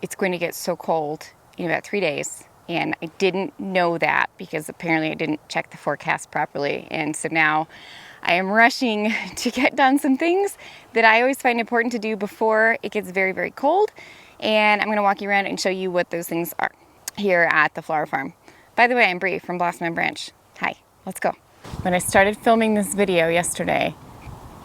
it's going to get so cold in about 3 days. And I didn't know that because apparently I didn't check the forecast properly. And so now I am rushing to get done some things that I always find important to do before it gets very, very cold. And I'm gonna walk you around and show you what those things are here at the flower farm. By the way, I'm Bree from Blossom and Branch. Hi, let's go. When I started filming this video yesterday,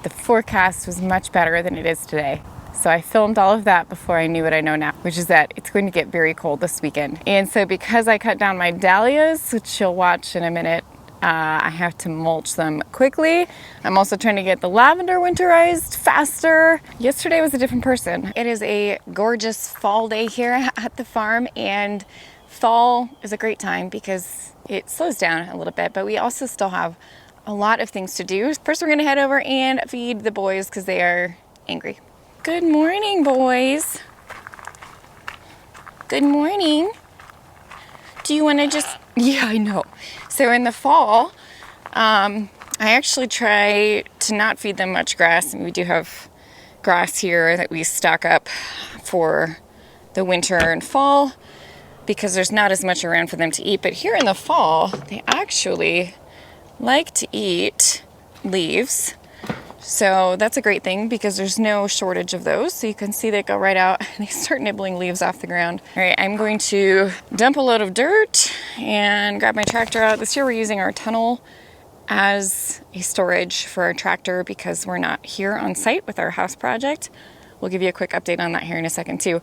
the forecast was much better than it is today. So I filmed all of that before I knew what I know now, which is that it's going to get very cold this weekend. And so because I cut down my dahlias, which you'll watch in a minute, I have to mulch them quickly. I'm also trying to get the lavender winterized faster. Yesterday was a different person. It is a gorgeous fall day here at the farm, and fall is a great time because it slows down a little bit, but we also still have a lot of things to do. First, we're gonna head over and feed the boys because they are angry. Good morning, boys. Good morning. Do you wanna just, yeah, I know. So in the fall, I actually try to not feed them much grass. And we do have grass here that we stock up for the winter and fall because there's not as much around for them to eat. But here in the fall, they actually like to eat leaves. So that's a great thing because there's no shortage of those. So you can see they go right out and they start nibbling leaves off the ground. All right, I'm going to dump a load of dirt and grab my tractor out. This year we're using our tunnel as a storage for our tractor because we're not here on site with our house project. We'll give you a quick update on that here in a second too.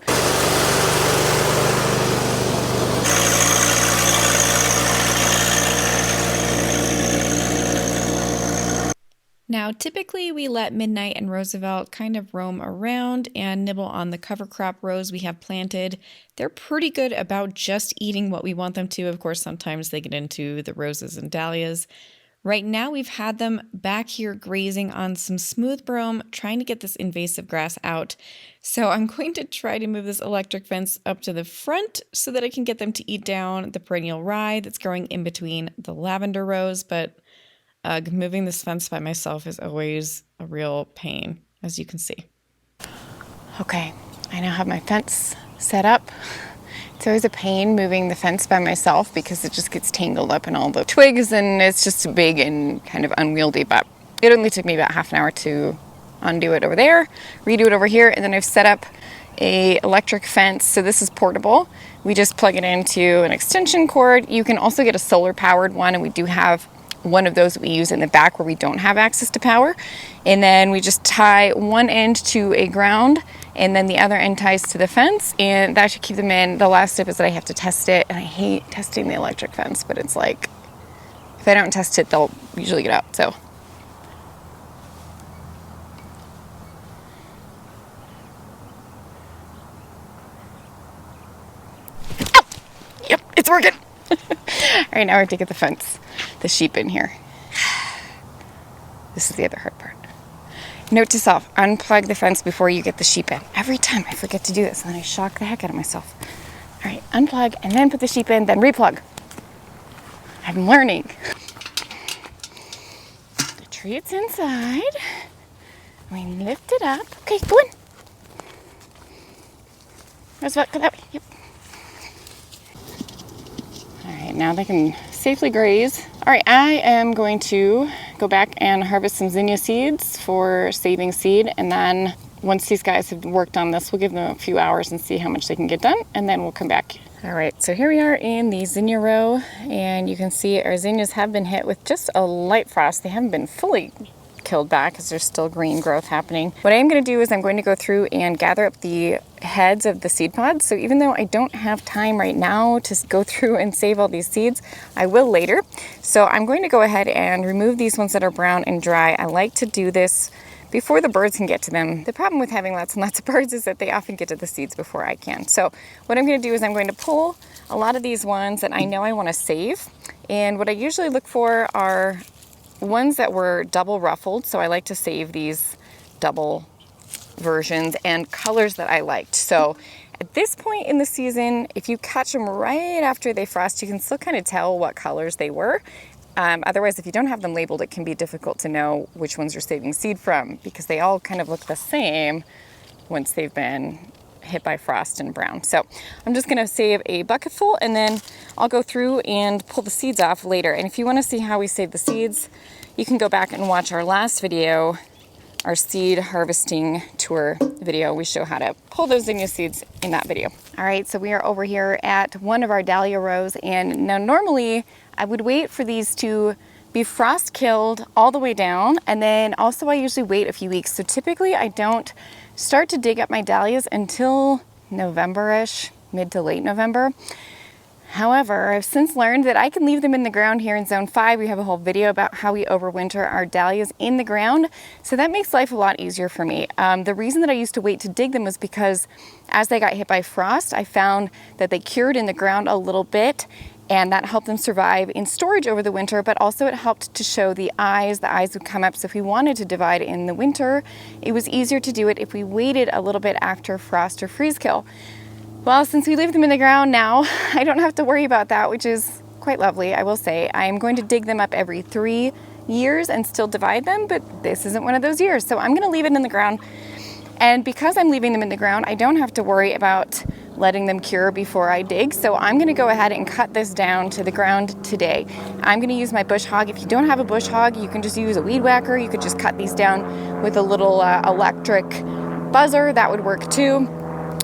Now, typically we let Midnight and Roosevelt kind of roam around and nibble on the cover crop rows we have planted. They're pretty good about just eating what we want them to. Of course, sometimes they get into the roses and dahlias. Right now, we've had them back here grazing on some smooth brome, trying to get this invasive grass out. So I'm going to try to move this electric fence up to the front so that I can get them to eat down the perennial rye that's growing in between the lavender rows, but moving this fence by myself is always a real pain, as you can see. Okay, I now have my fence set up. It's always a pain moving the fence by myself because it just gets tangled up in all the twigs and it's just big and kind of unwieldy, but it only took me about half an hour to undo it over there, redo it over here, and then I've set up a electric fence. So this is portable. We just plug it into an extension cord. You can also get a solar powered one, and we do have one of those that we use in the back where we don't have access to power. And then we just tie one end to a ground and then the other end ties to the fence, and that should keep them in. The last step is that I have to test it, and I hate testing the electric fence, but it's like, if I don't test it, they'll usually get out, so. Oh, yep, it's working. All right, now we have to get the sheep in here. This is the other hard part. Note to self, unplug the fence before you get the sheep in. Every time I forget to do this, and then I shock the heck out of myself. All right, unplug, and then put the sheep in, then replug. I'm learning. The treat's inside. We lift it up. Okay, go in. Roosevelt, go that way. Yep. All right, now they can safely graze. All right, I am going to go back and harvest some zinnia seeds for saving seed, and then once these guys have worked on this, we'll give them a few hours and see how much they can get done, and then we'll come back. All right, so here we are in the zinnia row, and you can see our zinnias have been hit with just a light frost. They haven't been fully killed back because there's still green growth happening. What I am going to do is I'm going to go through and gather up the heads of the seed pods. So even though I don't have time right now to go through and save all these seeds, I will later. So I'm going to go ahead and remove these ones that are brown and dry. I like to do this before the birds can get to them. The problem with having lots and lots of birds is that they often get to the seeds before I can. So what I'm going to do is I'm going to pull a lot of these ones that I know I want to save. And what I usually look for are ones that were double ruffled, so I like to save these double versions, and colors that I liked. So at this point in the season, if you catch them right after they frost, you can still kind of tell what colors they were. Otherwise, if you don't have them labeled, it can be difficult to know which ones you're saving seed from because they all kind of look the same once they've been hit by frost and brown. So I'm just gonna save a bucket full, and then I'll go through and pull the seeds off later. And if you wanna see how we save the seeds, you can go back and watch our last video, our seed harvesting tour video. We show how to pull those zinnia seeds in that video. All right, so we are over here at one of our dahlia rows, and now normally I would wait for these to be frost killed all the way down, and then also I usually wait a few weeks. So typically I don't start to dig up my dahlias until November-ish, mid to late November. However, I've since learned that I can leave them in the ground here in zone 5. We have a whole video about how we overwinter our dahlias in the ground. So that makes life a lot easier for me. The reason that I used to wait to dig them was because as they got hit by frost, I found that they cured in the ground a little bit, and that helped them survive in storage over the winter, but also it helped to show the eyes. The eyes would come up, so if we wanted to divide in the winter, it was easier to do it if we waited a little bit after frost or freeze kill. Well, since we leave them in the ground now, I don't have to worry about that, which is quite lovely, I will say. I'm going to dig them up every 3 years and still divide them, but this isn't one of those years, so I'm gonna leave it in the ground. And because I'm leaving them in the ground, I don't have to worry about letting them cure before I dig. So I'm gonna go ahead and cut this down to the ground today. I'm gonna use my bush hog. If you don't have a bush hog, you can just use a weed whacker. You could just cut these down with a little electric buzzer, that would work too.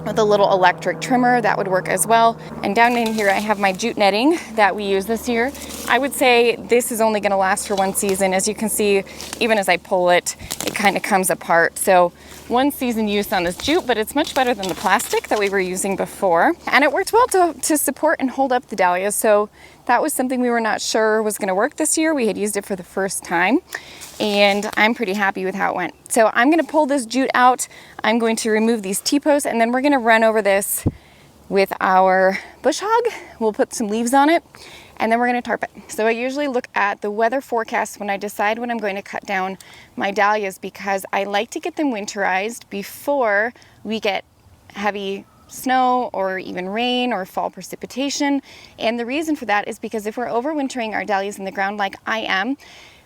With a little electric trimmer, that would work as well. And down in here I have my jute netting that we use this year. I would say this is only gonna last for 1 season. As you can see, even as I pull it, it kind of comes apart. So 1 season use on this jute, but it's much better than the plastic that we were using before. And it worked well to support and hold up the dahlias. So that was something we were not sure was gonna work this year. We had used it for the first time, and I'm pretty happy with how it went. So I'm gonna pull this jute out. I'm going to remove these T-posts, and then we're gonna run over this with our bush hog. We'll put some leaves on it, and then we're gonna tarp it. So I usually look at the weather forecast when I decide when I'm going to cut down my dahlias, because I like to get them winterized before we get heavy snow or even rain or fall precipitation. And the reason for that is because if we're overwintering our dahlias in the ground like I am,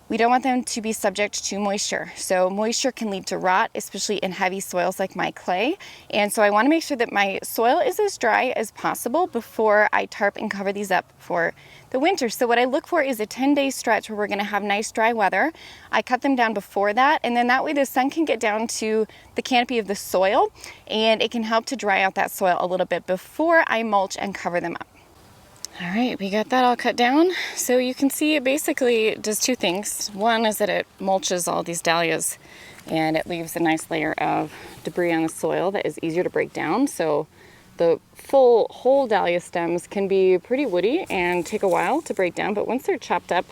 we don't want them to be subject to moisture. So moisture can lead to rot, especially in heavy soils like my clay. And so I want to make sure that my soil is as dry as possible before I tarp and cover these up for the winter. So what I look for is a 10-day stretch where we're going to have nice dry weather. I cut them down before that, and then that way the sun can get down to the canopy of the soil, and it can help to dry out that soil a little bit before I mulch and cover them up. All right, we got that all cut down. So you can see it basically does 2 things. One is that it mulches all these dahlias, and it leaves a nice layer of debris on the soil that is easier to break down. So the whole dahlia stems can be pretty woody and take a while to break down, but once they're chopped up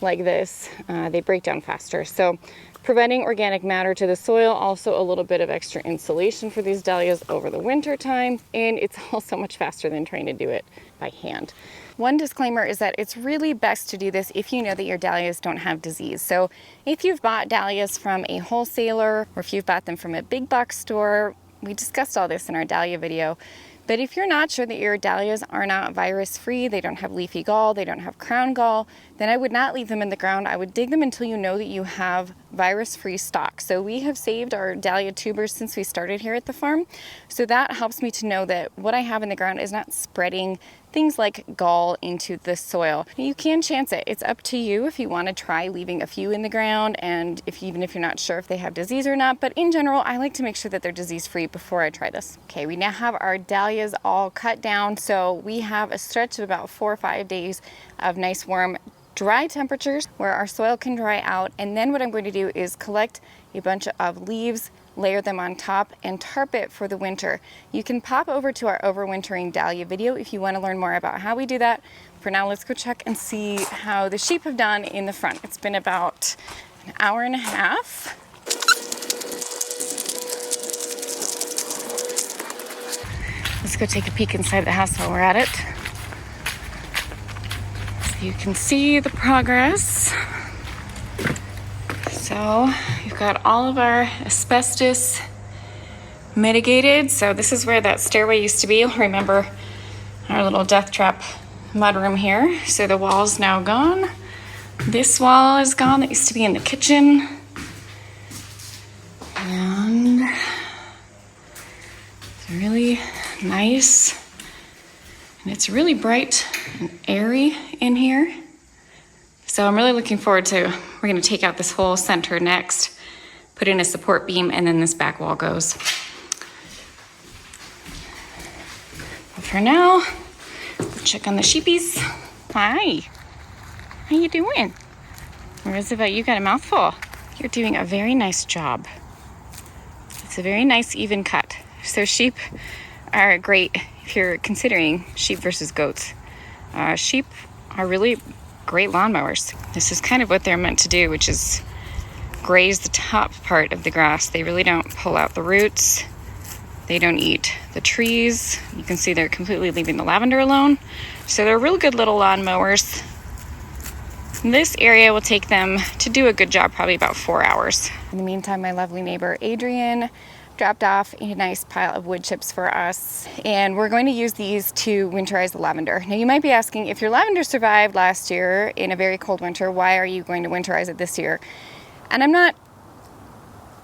like this, they break down faster. So preventing organic matter to the soil, also a little bit of extra insulation for these dahlias over the winter time, and it's also much faster than trying to do it by hand. One disclaimer is that it's really best to do this if you know that your dahlias don't have disease. So if you've bought dahlias from a wholesaler, or if you've bought them from a big box store, we discussed all this in our dahlia video. But if you're not sure that your dahlias are not virus-free, they don't have leafy gall, they don't have crown gall, then I would not leave them in the ground. I would dig them until you know that you have virus-free stock. So we have saved our dahlia tubers since we started here at the farm. So that helps me to know that what I have in the ground is not spreading things like gall into the soil. You can chance it. It's up to you if you want to try leaving a few in the ground, and even if you're not sure if they have disease or not. But in general, I like to make sure that they're disease-free before I try this. Okay, we now have our dahlias all cut down. So we have a stretch of about 4 or 5 days of nice warm dry temperatures where our soil can dry out. And then what I'm going to do is collect a bunch of leaves, layer them on top, and tarp it for the winter. You can pop over to our overwintering dahlia video if you want to learn more about how we do that. For now, let's go check and see how the sheep have done in the front. It's been about an hour and a half. Let's go take a peek inside the house while we're at it. So you can see the progress. So we've got all of our asbestos mitigated. So this is where that stairway used to be. You'll remember our little death trap mudroom here. So the wall's now gone. This wall is gone that used to be in the kitchen. And it's really nice. And it's really bright and airy in here. So I'm really looking forward to, we're gonna take out this whole center next, put in a support beam, and then this back wall goes. But for now, we'll check on the sheepies. Hi, how you doing? Roosevelt, you got a mouthful. You're doing a very nice job. It's a very nice even cut. So sheep are great if you're considering sheep versus goats. Sheep are really great lawnmowers. This is kind of what they're meant to do, which is graze the top part of the grass. They really don't pull out the roots. They don't eat the trees. You can see they're completely leaving the lavender alone. So they're real good little lawnmowers. This area will take them to do a good job, probably about 4 hours. In the meantime, my lovely neighbor Adrian dropped off a nice pile of wood chips for us, and we're going to use these to winterize the lavender. Now you might be asking, if your lavender survived last year in a very cold winter, why are you going to winterize it this year? And I'm not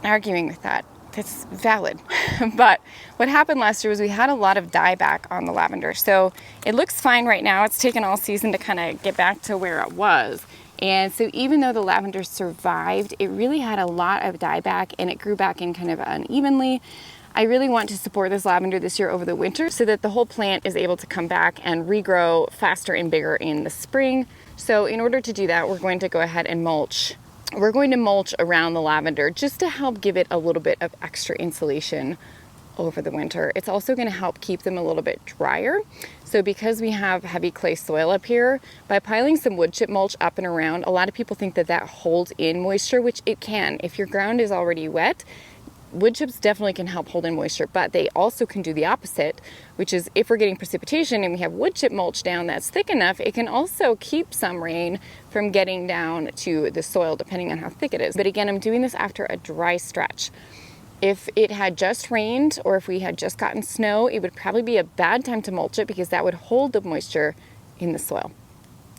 arguing with that. That's valid. But what happened last year was we had a lot of dieback on the lavender. So it looks fine right now. It's taken all season to kind of get back to where it was. And so even though the lavender survived, it really had a lot of dieback and it grew back in kind of unevenly. I really want to support this lavender this year over the winter so that the whole plant is able to come back and regrow faster and bigger in the spring. So in order to do that, we're going to go ahead and mulch. We're going to mulch around the lavender just to help give it a little bit of extra insulation over the winter. It's also going to help keep them a little bit drier. So because we have heavy clay soil up here, by piling some wood chip mulch up and around, a lot of people think that that holds in moisture, which it can. If your ground is already wet, wood chips definitely can help hold in moisture, but they also can do the opposite, which is if we're getting precipitation and we have wood chip mulch down that's thick enough, it can also keep some rain from getting down to the soil depending on how thick it is. But again, I'm doing this after a dry stretch. If it had just rained or if we had just gotten snow, it would probably be a bad time to mulch it because that would hold the moisture in the soil.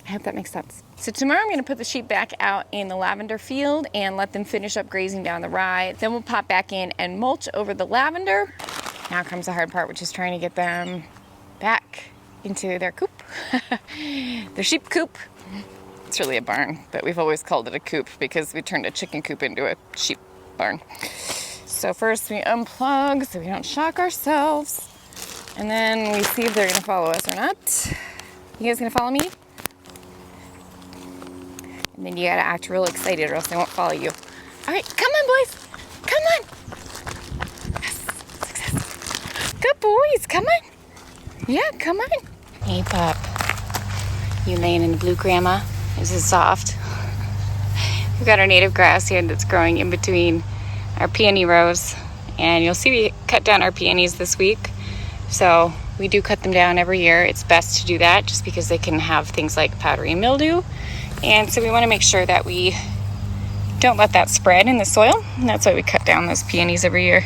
I hope that makes sense. So tomorrow I'm going to put the sheep back out in the lavender field and let them finish up grazing down the rye. Then we'll pop back in and mulch over the lavender. Now comes the hard part, which is trying to get them back into their coop, their sheep coop. It's really a barn, but we've always called it a coop because we turned a chicken coop into a sheep barn. So first we unplug so we don't shock ourselves. And then we see if they're gonna follow us or not. You guys gonna follow me? And then you gotta act real excited or else they won't follow you. All right, come on boys, come on. Yes, success. Good boys, come on. Yeah, come on. Hey pup, you laying in the blue grandma? This is soft. We've got our native grass here that's growing in between our peony rows, and you'll see we cut down our peonies this week. So we do cut them down every year. It's best to do that just because they can have things like powdery mildew, and so we want to make sure that we don't let that spread in the soil, and that's why we cut down those peonies every year.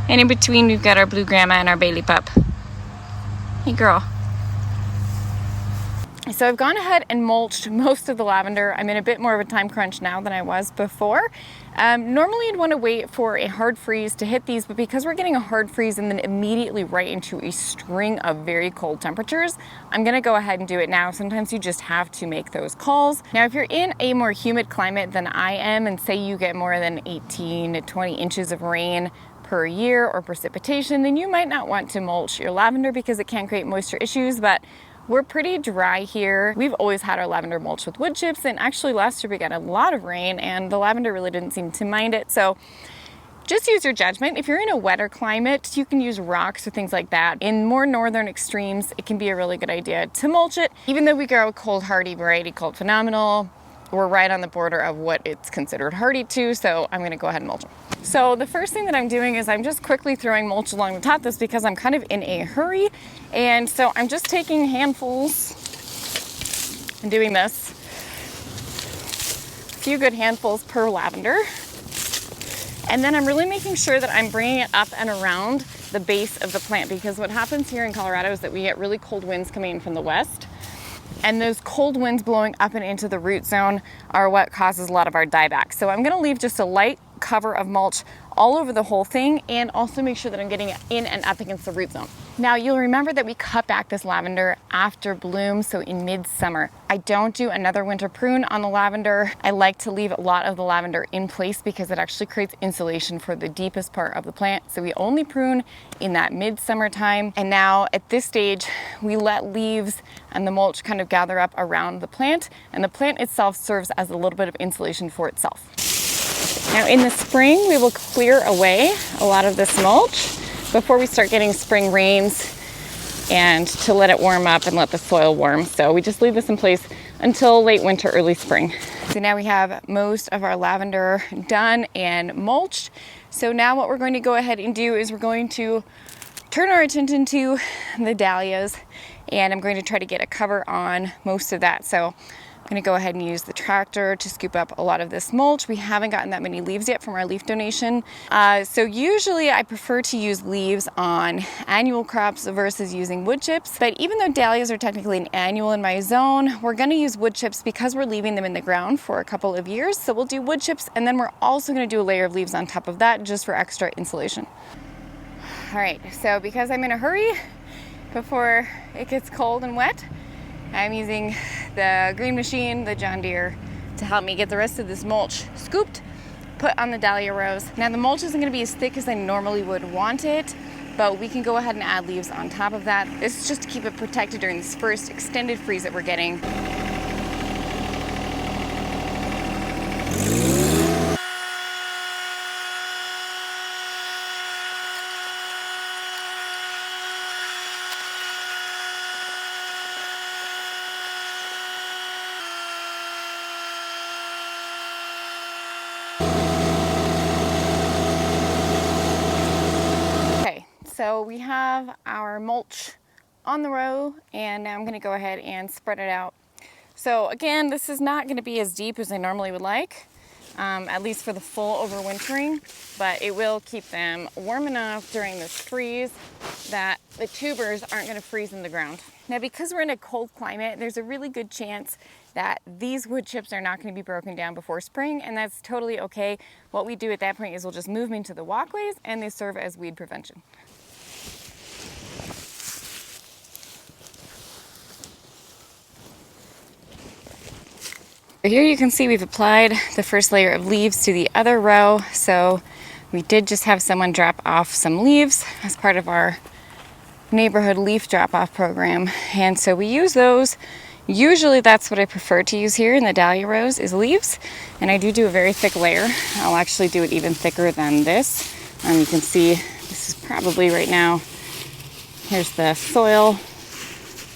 And in between we've got our blue grandma and our Bailey pup. Hey girl. So I've gone ahead and mulched most of the lavender. I'm in a bit more of a time crunch now than I was before. Normally I'd want to wait for a hard freeze to hit these, but because we're getting a hard freeze and then immediately right into a string of very cold temperatures, I'm going to go ahead and do it now. Sometimes you just have to make those calls. Now, if you're in a more humid climate than I am, and say you get more than 18 to 20 inches of rain per year or precipitation, then you might not want to mulch your lavender because it can create moisture issues, but we're pretty dry here. We've always had our lavender mulch with wood chips, and actually last year we got a lot of rain and the lavender really didn't seem to mind it. So just use your judgment. If you're in a wetter climate, you can use rocks or things like that. In more northern extremes, it can be a really good idea to mulch it. Even though we grow a cold hardy variety called Phenomenal, we're right on the border of what it's considered hardy to, so I'm gonna go ahead and mulch them. So the first thing that I'm doing is I'm just quickly throwing mulch along the top. This because I'm kind of in a hurry. And so I'm just taking handfuls and doing this. A few good handfuls per lavender. And then I'm really making sure that I'm bringing it up and around the base of the plant, because what happens here in Colorado is that we get really cold winds coming in from the west. And those cold winds blowing up and into the root zone are what causes a lot of our dieback. So I'm gonna leave just a light cover of mulch all over the whole thing, and also make sure that I'm getting it in and up against the root zone. Now you'll remember that we cut back this lavender after bloom, so in midsummer. I don't do another winter prune on the lavender. I like to leave a lot of the lavender in place because it actually creates insulation for the deepest part of the plant. So we only prune in that midsummer time. And now at this stage, we let leaves and the mulch kind of gather up around the plant, and the plant itself serves as a little bit of insulation for itself. Now in the spring, we will clear away a lot of this mulch before we start getting spring rains, and to let it warm up and let the soil warm. So we just leave this in place until late winter, early spring. So now we have most of our lavender done and mulched. So now what we're going to go ahead and do is we're going to turn our attention to the dahlias, and I'm going to try to get a cover on most of that. So I'm going to go ahead and use the tractor to scoop up a lot of this mulch. We haven't gotten that many leaves yet from our leaf donation. So usually I prefer to use leaves on annual crops versus using wood chips. But even though dahlias are technically an annual in my zone, we're going to use wood chips because we're leaving them in the ground for a couple of years. So we'll do wood chips, and then we're also going to do a layer of leaves on top of that just for extra insulation. All right, so because I'm in a hurry before it gets cold and wet, I'm using the green machine, the John Deere, to help me get the rest of this mulch scooped, put on the dahlia rows. Now the mulch isn't gonna be as thick as I normally would want it, but we can go ahead and add leaves on top of that. This is just to keep it protected during this first extended freeze that we're getting. So we have our mulch on the row, and now I'm going to go ahead and spread it out. So again, this is not going to be as deep as I normally would like, at least for the full overwintering, but it will keep them warm enough during this freeze that the tubers aren't going to freeze in the ground. Now because we're in a cold climate, there's a really good chance that these wood chips are not going to be broken down before spring, and that's totally okay. What we do at that point is we'll just move them into the walkways, and they serve as weed prevention. Here you can see we've applied the first layer of leaves to the other row. So we did just have someone drop off some leaves as part of our neighborhood leaf drop-off program. And so we use those. Usually that's what I prefer to use here in the dahlia rows is leaves. And I do a very thick layer. I'll actually do it even thicker than this. You can see this is probably right now, here's the soil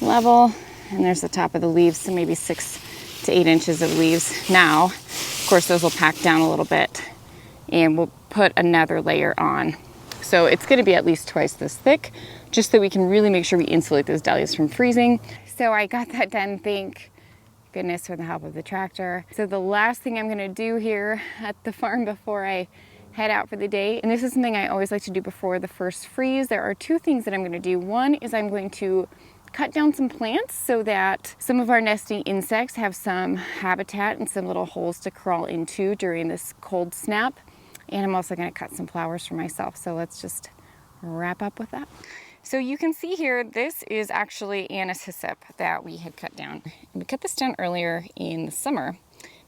level, and there's the top of the leaves, so maybe 6 to 8 inches of leaves. Now, of course, those will pack down a little bit, and we'll put another layer on. So it's going to be at least twice this thick, just so we can really make sure we insulate those dahlias from freezing. So I got that done, thank goodness, with the help of the tractor. So the last thing I'm going to do here at the farm before I head out for the day, and this is something I always like to do before the first freeze, there are 2 things that I'm going to do. One is I'm going to cut down some plants so that some of our nesting insects have some habitat and some little holes to crawl into during this cold snap. And I'm also going to cut some flowers for myself. So let's just wrap up with that. So you can see here, this is actually anise hyssop that we had cut down. We cut this down earlier in the summer,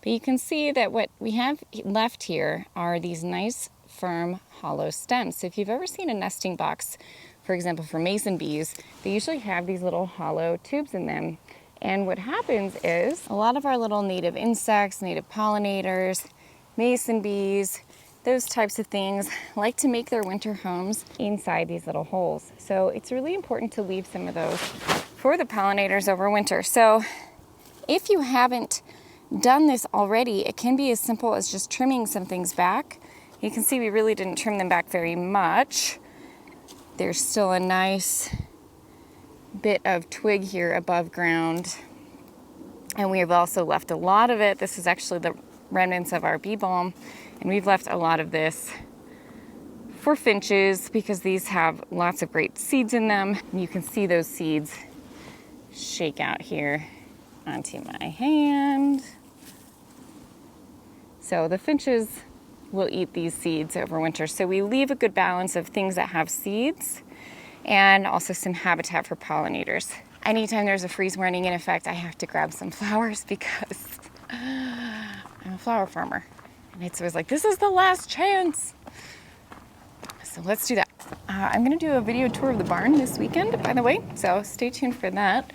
but you can see that what we have left here are these nice, firm, hollow stems. So if you've ever seen a nesting box, for example, for mason bees, they usually have these little hollow tubes in them. And what happens is a lot of our little native insects, native pollinators, mason bees, those types of things like to make their winter homes inside these little holes. So it's really important to leave some of those for the pollinators over winter. So if you haven't done this already, it can be as simple as just trimming some things back. You can see we really didn't trim them back very much. There's still a nice bit of twig here above ground. And we have also left a lot of it. This is actually the remnants of our bee balm. And we've left a lot of this for finches because these have lots of great seeds in them. And you can see those seeds shake out here onto my hand. So the finches will eat these seeds over winter. So we leave a good balance of things that have seeds and also some habitat for pollinators. Anytime there's a freeze warning in effect, I have to grab some flowers because I'm a flower farmer. And it's always like, this is the last chance. So let's do that. I'm gonna do a video tour of the barn this weekend, by the way, so stay tuned for that.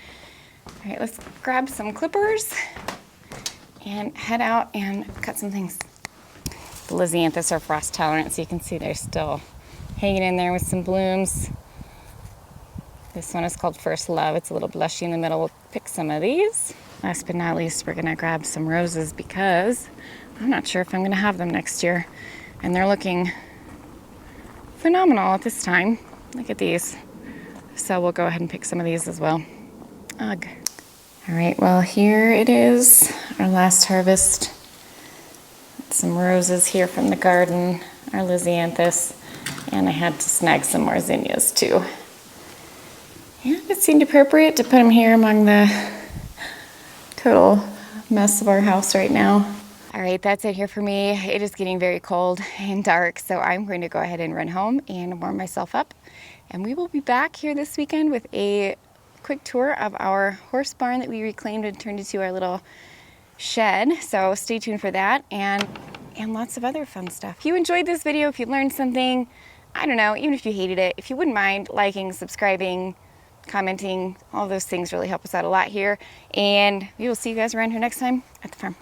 All right, let's grab some clippers and head out and cut some things. The lisianthus are frost tolerant, so you can see they're still hanging in there with some blooms. This one is called First Love. It's a little blushy in the middle. We'll pick some of these. Last but not least, we're gonna grab some roses because I'm not sure if I'm gonna have them next year. And they're looking phenomenal at this time. Look at these. So we'll go ahead and pick some of these as well. Ugh. All right, well, here it is, our last harvest. Some roses here from the garden, our lisianthus, and I had to snag some more zinnias too. And it seemed appropriate to put them here among the total mess of our house right now. All right, that's it here for me. It is getting very cold and dark, so I'm going to go ahead and run home and warm myself up. And we will be back here this weekend with a quick tour of our horse barn that we reclaimed and turned into our little shed. So stay tuned for that and lots of other fun stuff. If you enjoyed this video, if you learned something, I don't know, even if you hated it, if you wouldn't mind liking, subscribing, commenting, all those things really help us out a lot here. And we will see you guys around here next time at the farm.